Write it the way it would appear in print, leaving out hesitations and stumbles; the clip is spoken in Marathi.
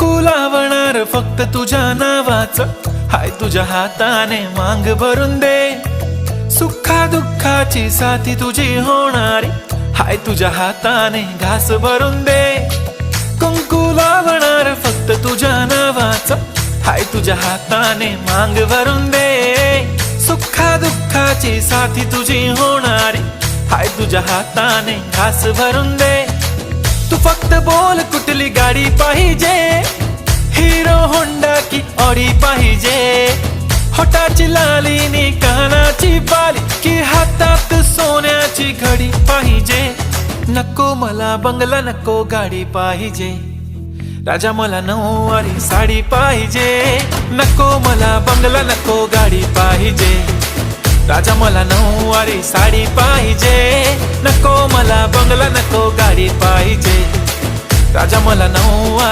कुंकू लावणार फक्त तुझ्या नावाचं, हाय तुझ्या हाताने मांग भरून दे. सुखा दुःखाची साथी तुझी होणारी, हाय तुझ्या हाताने घास भरून दे. कुंकू लावणार फक्त तुझ्या नावाचं, हाय तुझ्या हाताने मांग भरून दे. सुखा दुःखाची साथी तुझी होणारी, हाय तुझ्या हाताने घास भरून दे. तू फक्त बोल कुठली गाडी पाहिजे, हिरो होंडा की ऑडी पाहिजे. होटाची लाली नी कानाची बाली, की हातात सोन्याची घडी पाहिजे. नको मला बंगला, नको गाडी पाहिजे. राजा मला नऊवारी साडी पाहिजे. नको मला बंगला, नको गाडी पाहिजे. राजा मला नऊवारी साडी पाहिजे. नको मला बंगला, नको गाडी पाहिजे. राजा मला नऊवारी